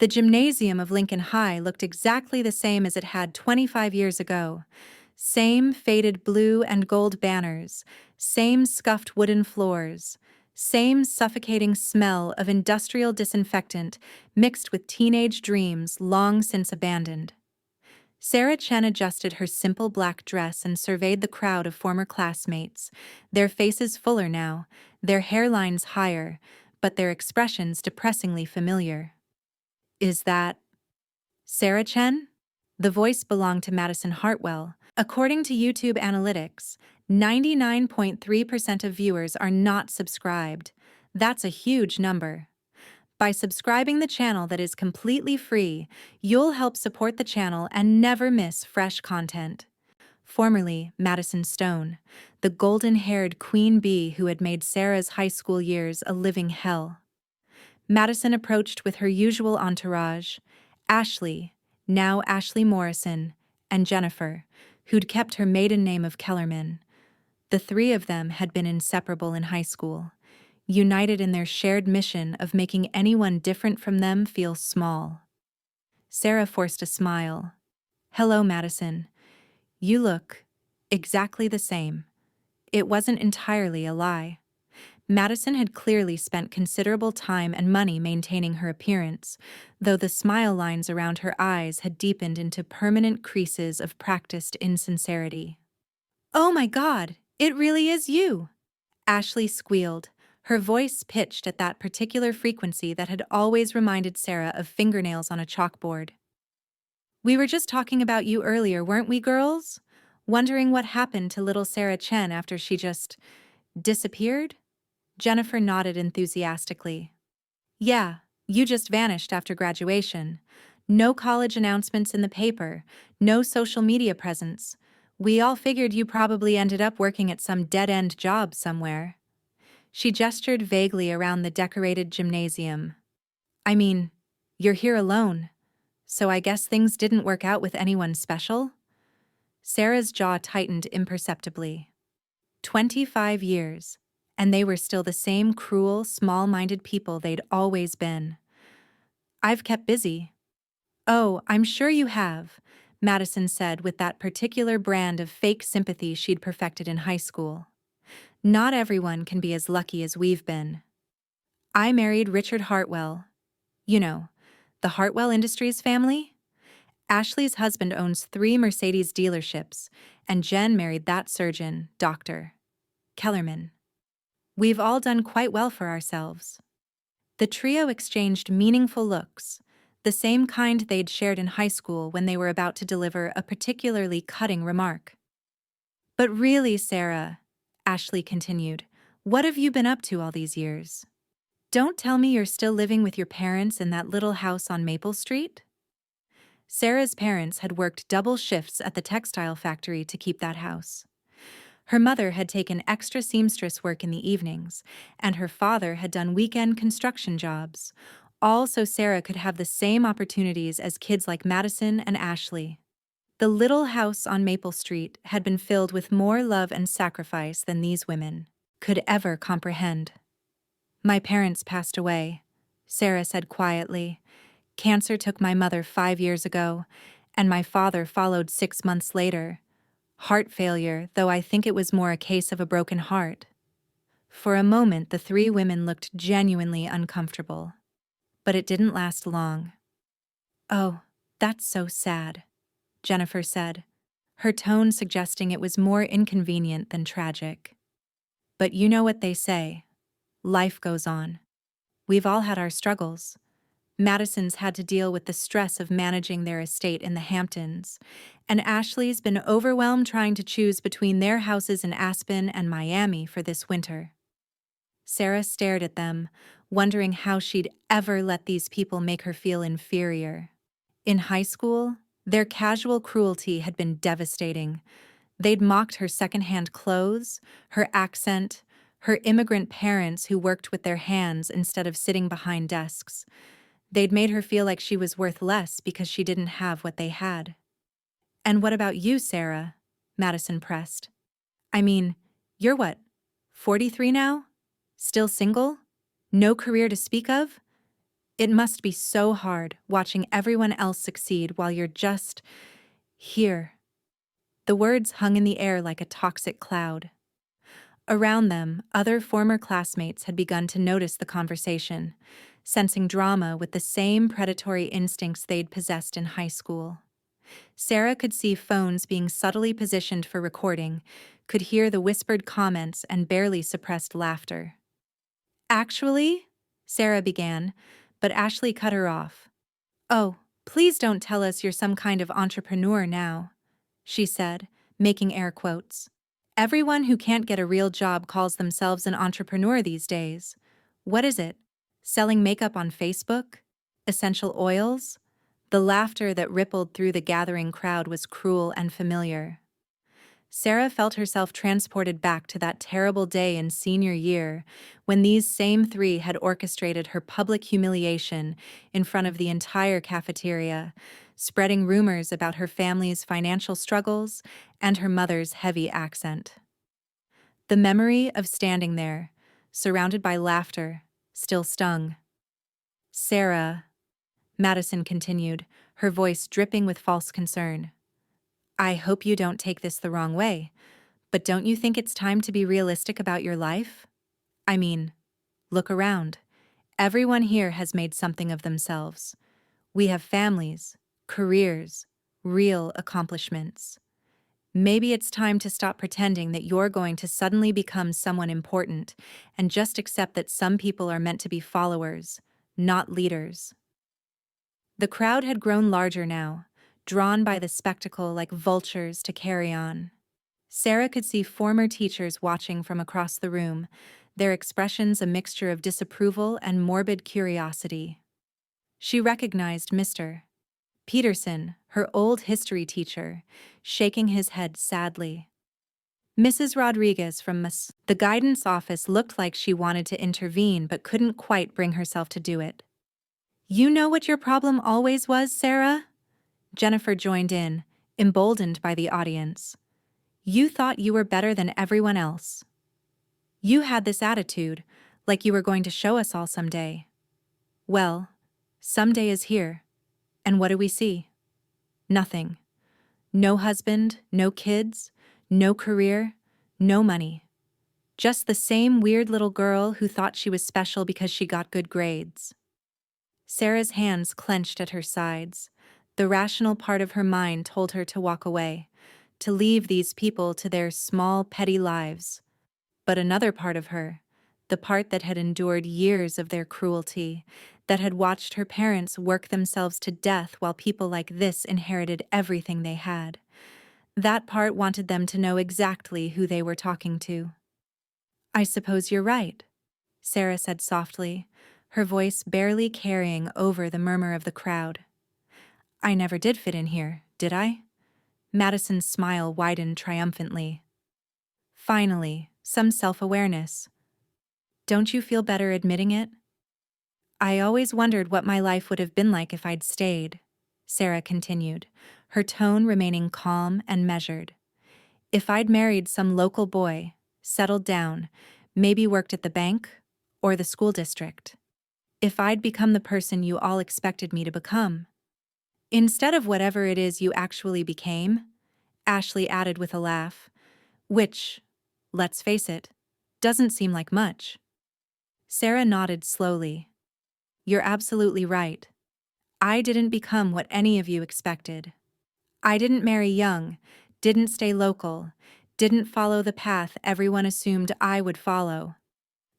The gymnasium of Lincoln High looked exactly the same as it had 25 years ago. Same faded blue and gold banners, same scuffed wooden floors, same suffocating smell of industrial disinfectant mixed with teenage dreams long since abandoned. Sarah Chen adjusted her simple black dress and surveyed the crowd of former classmates, their faces fuller now, their hairlines higher, but their expressions depressingly familiar. Is that Sarah Chen? The voice belonged to Madison Hartwell. According to YouTube analytics, 99.3% of viewers are not subscribed. That's a huge number. By subscribing the channel that is completely free, you'll help support the channel and never miss fresh content. Formerly Madison Stone, the golden-haired queen bee who had made Sarah's high school years a living hell. Madison approached with her usual entourage, Ashley, now Ashley Morrison, and Jennifer, who'd kept her maiden name of Kellerman. The three of them had been inseparable in high school, united in their shared mission of making anyone different from them feel small. Sarah forced a smile. "Hello, Madison. You look exactly the same." It wasn't entirely a lie. Madison had clearly spent considerable time and money maintaining her appearance, though the smile lines around her eyes had deepened into permanent creases of practiced insincerity. "Oh my God, it really is you!" Ashley squealed, her voice pitched at that particular frequency that had always reminded Sarah of fingernails on a chalkboard. "We were just talking about you earlier, weren't we, girls? Wondering what happened to little Sarah Chen after she just disappeared?" Jennifer nodded enthusiastically. "Yeah, you just vanished after graduation. No college announcements in the paper, no social media presence. We all figured you probably ended up working at some dead-end job somewhere." She gestured vaguely around the decorated gymnasium. "I mean, you're here alone, so I guess things didn't work out with anyone special?" Sarah's jaw tightened imperceptibly. 25 years. And they were still the same cruel, small-minded people they'd always been. "I've kept busy." "Oh, I'm sure you have," Madison said with that particular brand of fake sympathy she'd perfected in high school. "Not everyone can be as lucky as we've been. I married Richard Hartwell. You know, the Hartwell Industries family? Ashley's husband owns 3 Mercedes dealerships, and Jen married that surgeon, Dr. Kellerman. We've all done quite well for ourselves." The trio exchanged meaningful looks, the same kind they'd shared in high school when they were about to deliver a particularly cutting remark. "But really, Sarah," Ashley continued, "what have you been up to all these years? Don't tell me you're still living with your parents in that little house on Maple Street?" Sarah's parents had worked double shifts at the textile factory to keep that house. Her mother had taken extra seamstress work in the evenings, and her father had done weekend construction jobs, all so Sarah could have the same opportunities as kids like Madison and Ashley. The little house on Maple Street had been filled with more love and sacrifice than these women could ever comprehend. "My parents passed away," Sarah said quietly. "Cancer took my mother 5 years ago, and my father followed 6 months later. Heart failure, though I think it was more a case of a broken heart." For a moment, the three women looked genuinely uncomfortable. But it didn't last long. "Oh, that's so sad," Jennifer said, her tone suggesting it was more inconvenient than tragic. "But you know what they say. Life goes on. We've all had our struggles. Madison's had to deal with the stress of managing their estate in the Hamptons, and Ashley's been overwhelmed trying to choose between their houses in Aspen and Miami for this winter." Sarah stared at them, wondering how she'd ever let these people make her feel inferior. In high school, their casual cruelty had been devastating. They'd mocked her secondhand clothes, her accent, her immigrant parents who worked with their hands instead of sitting behind desks. They'd made her feel like she was worth less because she didn't have what they had. "And what about you, Sarah?" Madison pressed. "I mean, you're what, 43 now? Still single? No career to speak of? It must be so hard watching everyone else succeed while you're just here. The words hung in the air like a toxic cloud. Around them, other former classmates had begun to notice the conversation, sensing drama with the same predatory instincts they'd possessed in high school. Sarah could see phones being subtly positioned for recording, could hear the whispered comments and barely suppressed laughter. Actually, Sarah began, but Ashley cut her off. Oh, please don't tell us you're some kind of entrepreneur now, she said, making air quotes. Everyone who can't get a real job calls themselves an entrepreneur these days. What is it? Selling makeup on Facebook? Essential oils? The laughter that rippled through the gathering crowd was cruel and familiar. Sarah felt herself transported back to that terrible day in senior year when these same three had orchestrated her public humiliation in front of the entire cafeteria, spreading rumors about her family's financial struggles and her mother's heavy accent. The memory of standing there, surrounded by laughter, still stung. Sarah, Madison continued, her voice dripping with false concern. I hope you don't take this the wrong way, but don't you think it's time to be realistic about your life? I mean, look around. Everyone here has made something of themselves. We have families, careers, real accomplishments. Maybe it's time to stop pretending that you're going to suddenly become someone important and just accept that some people are meant to be followers, not leaders. The crowd had grown larger now, drawn by the spectacle like vultures to carry on. Sarah could see former teachers watching from across the room, their expressions a mixture of disapproval and morbid curiosity. She recognized Mr. Peterson, her old history teacher, shaking his head sadly. Mrs. Rodriguez from the guidance office looked like she wanted to intervene but couldn't quite bring herself to do it. You know what your problem always was, Sarah? Jennifer joined in, emboldened by the audience. You thought you were better than everyone else. You had this attitude, like you were going to show us all someday. Well, someday is here. And what do we see? Nothing. No husband, no kids, no career, no money. Just the same weird little girl who thought she was special because she got good grades. Sarah's hands clenched at her sides. The rational part of her mind told her to walk away, to leave these people to their small, petty lives. But another part of her, the part that had endured years of their cruelty, that had watched her parents work themselves to death while people like this inherited everything they had, that part wanted them to know exactly who they were talking to. I suppose you're right, Sarah said softly, her voice barely carrying over the murmur of the crowd. I never did fit in here, did I? Madison's smile widened triumphantly. Finally, some self-awareness. Don't you feel better admitting it? I always wondered what my life would have been like if I'd stayed, Sarah continued, her tone remaining calm and measured. If I'd married some local boy, settled down, maybe worked at the bank or the school district. If I'd become the person you all expected me to become. Instead of whatever it is you actually became, Ashley added with a laugh, which, let's face it, doesn't seem like much. Sarah nodded slowly. You're absolutely right. I didn't become what any of you expected. I didn't marry young, didn't stay local, didn't follow the path everyone assumed I would follow.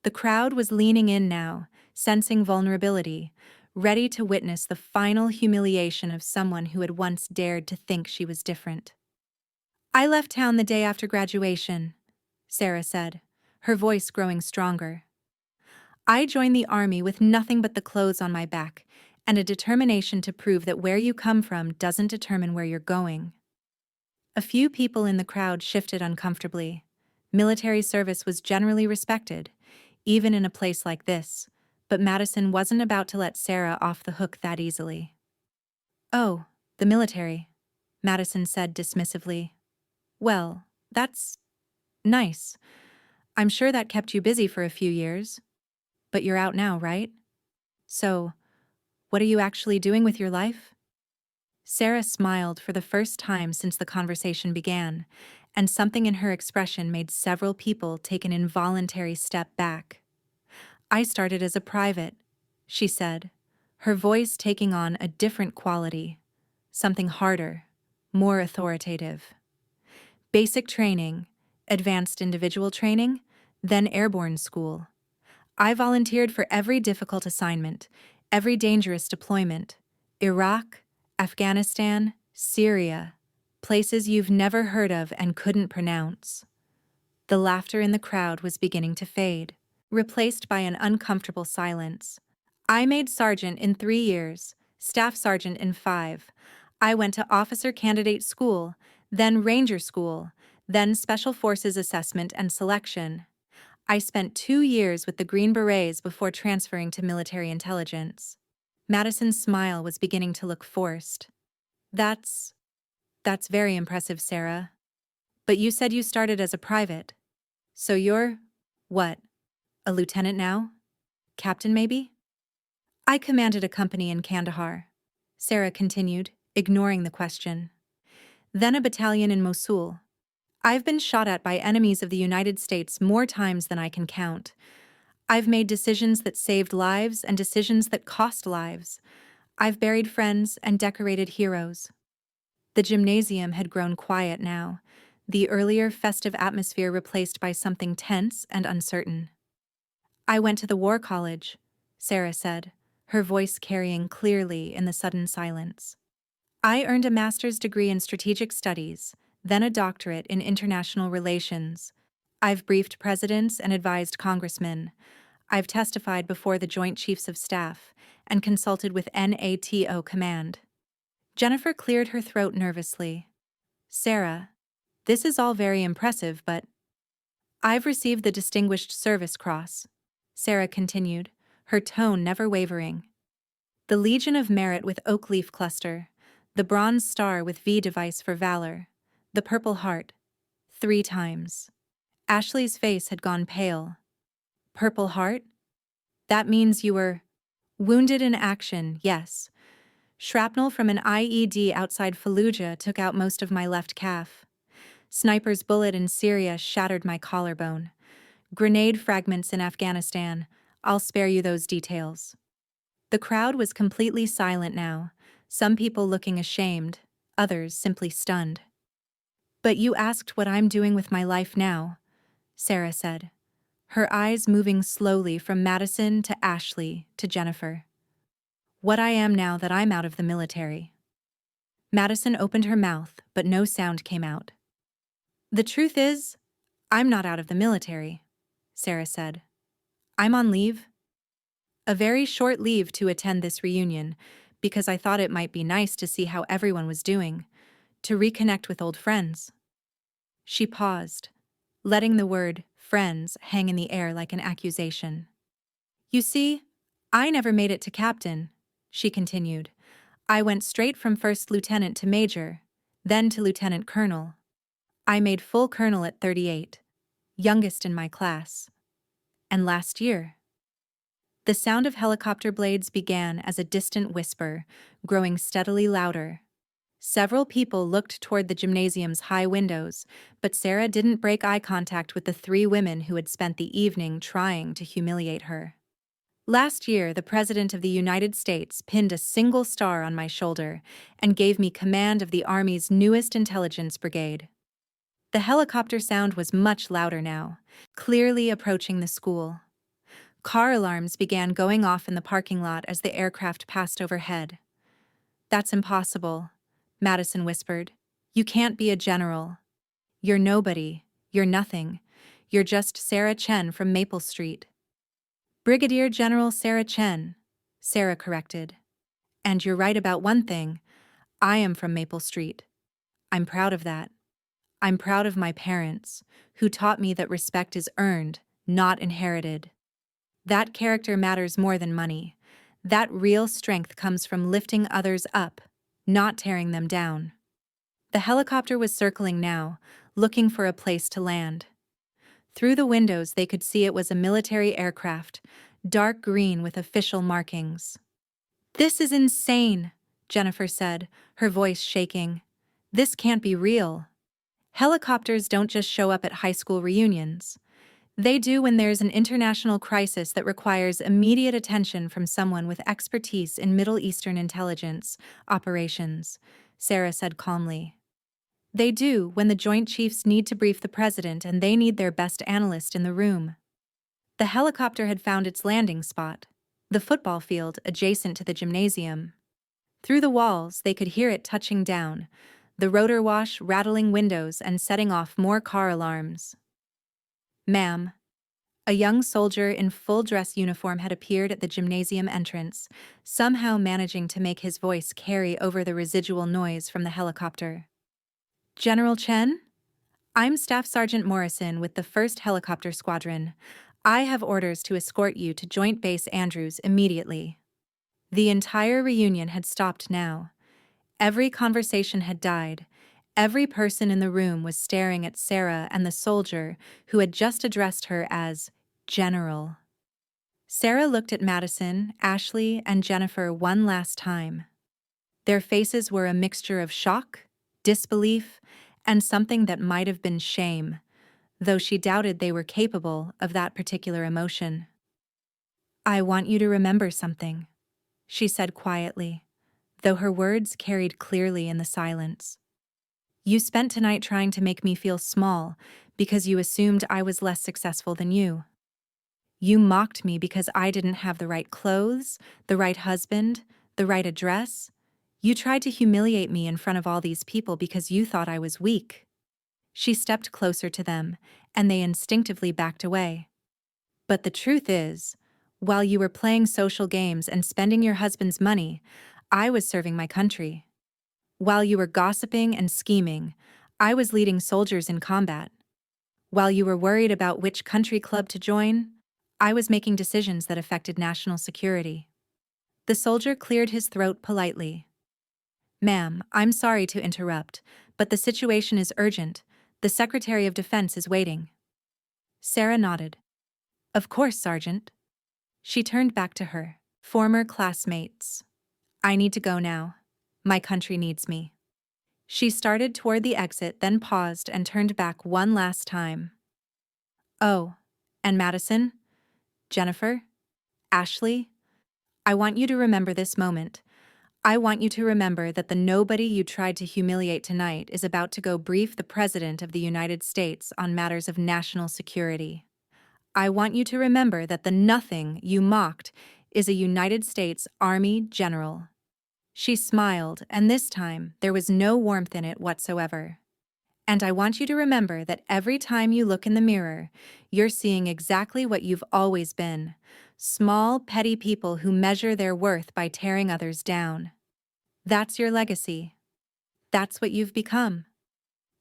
The crowd was leaning in now, sensing vulnerability, ready to witness the final humiliation of someone who had once dared to think she was different. I left town the day after graduation, Sarah said, her voice growing stronger. I joined the army with nothing but the clothes on my back and a determination to prove that where you come from doesn't determine where you're going. A few people in the crowd shifted uncomfortably. Military service was generally respected, even in a place like this, but Madison wasn't about to let Sarah off the hook that easily. Oh, the military, Madison said dismissively. Well, that's nice. I'm sure that kept you busy for a few years. But you're out now, right? So, What are you actually doing with your life? Sarah smiled for the first time since the conversation began, and something in her expression made several people take an involuntary step back. I started as a private, she said, her voice taking on a different quality, something harder, more authoritative. Basic training, advanced individual training, then airborne school. I volunteered for every difficult assignment, every dangerous deployment. Iraq, Afghanistan, Syria, places you've never heard of and couldn't pronounce. The laughter in the crowd was beginning to fade, replaced by an uncomfortable silence. I made sergeant in 3 years, staff sergeant in 5. I went to officer candidate school, then ranger school, then special forces assessment and selection. I spent 2 years with the Green Berets before transferring to military intelligence. Madison's smile was beginning to look forced. That's very impressive, Sarah. But you said you started as a private. So you're, what, a lieutenant now? Captain, maybe? I commanded a company in Kandahar, Sarah continued, ignoring the question. Then a battalion in Mosul. I've been shot at by enemies of the United States more times than I can count. I've made decisions that saved lives and decisions that cost lives. I've buried friends and decorated heroes. The gymnasium had grown quiet now, the earlier festive atmosphere replaced by something tense and uncertain. I went to the War College, Sarah said, her voice carrying clearly in the sudden silence. I earned a master's degree in strategic studies, then a doctorate in international relations. I've briefed presidents and advised congressmen. I've testified before the Joint Chiefs of Staff and consulted with NATO Command. Jennifer cleared her throat nervously. Sarah, this is all very impressive, but I've received the Distinguished Service Cross, Sarah continued, her tone never wavering. The Legion of Merit with Oak Leaf Cluster, the Bronze Star with V device for valor, the Purple Heart, 3 times. Ashley's face had gone pale. Purple Heart? That means you were wounded in action, yes. Shrapnel from an IED outside Fallujah took out most of my left calf. Sniper's bullet in Syria shattered my collarbone. Grenade fragments in Afghanistan. I'll spare you those details. The crowd was completely silent now, some people looking ashamed, others simply stunned. But you asked what I'm doing with my life now, Sarah said, her eyes moving slowly from Madison to Ashley to Jennifer. What I am now that I'm out of the military. Madison opened her mouth, but no sound came out. The truth is, I'm not out of the military, Sarah said. I'm on leave. A very short leave to attend this reunion, because I thought it might be nice to see how everyone was doing, to reconnect with old friends. She paused, letting the word friends hang in the air like an accusation. You see, I never made it to captain, she continued. I went straight from first lieutenant to major, then to lieutenant colonel. I made full colonel at 38, youngest in my class. And last year. The sound of helicopter blades began as a distant whisper, growing steadily louder. Several people looked toward the gymnasium's high windows, but Sarah didn't break eye contact with the 3 women who had spent the evening trying to humiliate her. Last year, the President of the United States pinned a single star on my shoulder and gave me command of the Army's newest intelligence brigade. The helicopter sound was much louder now, clearly approaching the school. Car alarms began going off in the parking lot as the aircraft passed overhead. That's impossible, Madison whispered. You can't be a general. You're nobody. You're nothing. You're just Sarah Chen from Maple Street. Brigadier General Sarah Chen, Sarah corrected. And you're right about one thing. I am from Maple Street. I'm proud of that. I'm proud of my parents, who taught me that respect is earned, not inherited. That character matters more than money. That real strength comes from lifting others up, not tearing them down. The helicopter was circling now, looking for a place to land. Through the windows they could see it was a military aircraft, dark green with official markings. This is insane, Jennifer said, her voice shaking. This can't be real. Helicopters don't just show up at high school reunions. They do when there's an international crisis that requires immediate attention from someone with expertise in Middle Eastern intelligence operations, Sarah said calmly. They do when the Joint Chiefs need to brief the president and they need their best analyst in the room. The helicopter had found its landing spot, the football field adjacent to the gymnasium. Through the walls, they could hear it touching down, the rotor wash rattling windows and setting off more car alarms. Ma'am. A young soldier in full dress uniform had appeared at the gymnasium entrance, somehow managing to make his voice carry over the residual noise from the helicopter. General Chen? I'm Staff Sergeant Morrison with the 1st Helicopter Squadron. I have orders to escort you to Joint Base Andrews immediately. The entire reunion had stopped now. Every conversation had died. Every person in the room was staring at Sarah and the soldier who had just addressed her as General. Sarah looked at Madison, Ashley, and Jennifer one last time. Their faces were a mixture of shock, disbelief, and something that might have been shame, though she doubted they were capable of that particular emotion. I want you to remember something, she said quietly, though her words carried clearly in the silence. You spent tonight trying to make me feel small because you assumed I was less successful than you. You mocked me because I didn't have the right clothes, the right husband, the right address. You tried to humiliate me in front of all these people because you thought I was weak. She stepped closer to them, and they instinctively backed away. But the truth is, while you were playing social games and spending your husband's money, I was serving my country. While you were gossiping and scheming, I was leading soldiers in combat. While you were worried about which country club to join, I was making decisions that affected national security. The soldier cleared his throat politely. Ma'am, I'm sorry to interrupt, but the situation is urgent. The Secretary of Defense is waiting. Sarah nodded. Of course, Sergeant. She turned back to her former classmates. I need to go now. My country needs me. She started toward the exit, then paused and turned back one last time. Oh, and Madison, Jennifer, Ashley, I want you to remember this moment. I want you to remember that the nobody you tried to humiliate tonight is about to go brief the President of the United States on matters of national security. I want you to remember that the nothing you mocked is a United States Army general. She smiled, and this time there was no warmth in it whatsoever. And I want you to remember that every time you look in the mirror, you're seeing exactly what you've always been: small, petty people who measure their worth by tearing others down. That's your legacy. That's what you've become.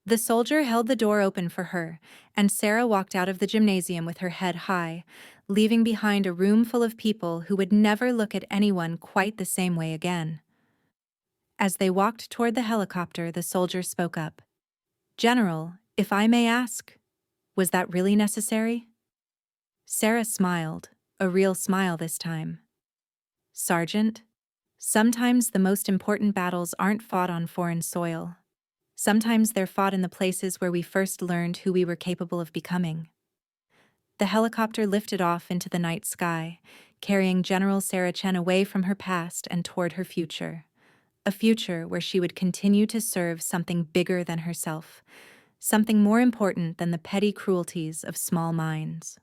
The soldier held the door open for her, and Sarah walked out of the gymnasium with her head high, leaving behind a room full of people who would never look at anyone quite the same way again. As they walked toward the helicopter, the soldier spoke up. General, if I may ask, was that really necessary? Sarah smiled, a real smile this time. Sergeant, sometimes the most important battles aren't fought on foreign soil. Sometimes they're fought in the places where we first learned who we were capable of becoming. The helicopter lifted off into the night sky, carrying General Sarah Chen away from her past and toward her future. A future where she would continue to serve something bigger than herself, something more important than the petty cruelties of small minds.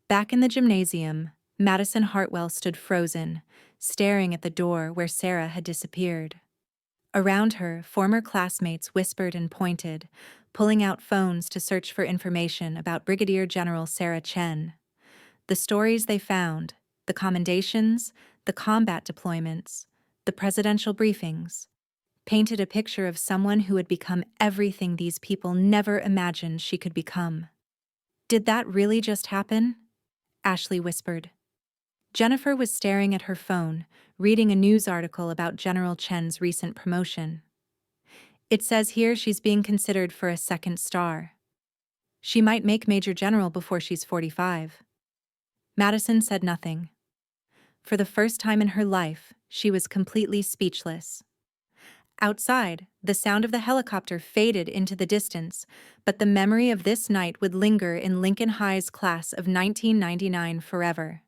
Back in the gymnasium, Madison Hartwell stood frozen, staring at the door where Sarah had disappeared. Around her, former classmates whispered and pointed, pulling out phones to search for information about Brigadier General Sarah Chen. The stories they found, the commendations, the combat deployments, the presidential briefings, painted a picture of someone who had become everything these people never imagined she could become. Did that really just happen? Ashley whispered. Jennifer was staring at her phone, reading a news article about General Chen's recent promotion. It says here she's being considered for a second star. She might make Major General before she's 45. Madison said nothing. For the first time in her life, she was completely speechless. Outside, the sound of the helicopter faded into the distance, but the memory of this night would linger in Lincoln High's class of 1999 forever.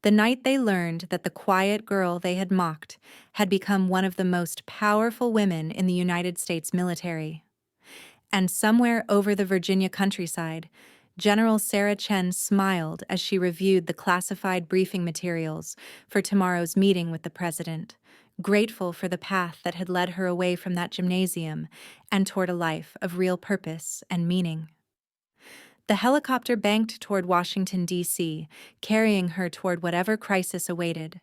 The night they learned that the quiet girl they had mocked had become one of the most powerful women in the United States military. And somewhere over the Virginia countryside, General Sarah Chen smiled as she reviewed the classified briefing materials for tomorrow's meeting with the president, grateful for the path that had led her away from that gymnasium and toward a life of real purpose and meaning. The helicopter banked toward Washington, D.C., carrying her toward whatever crisis awaited,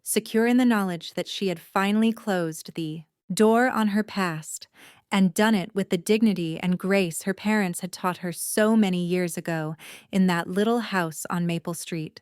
secure in the knowledge that she had finally closed the door on her past and done it with the dignity and grace her parents had taught her so many years ago in that little house on Maple Street.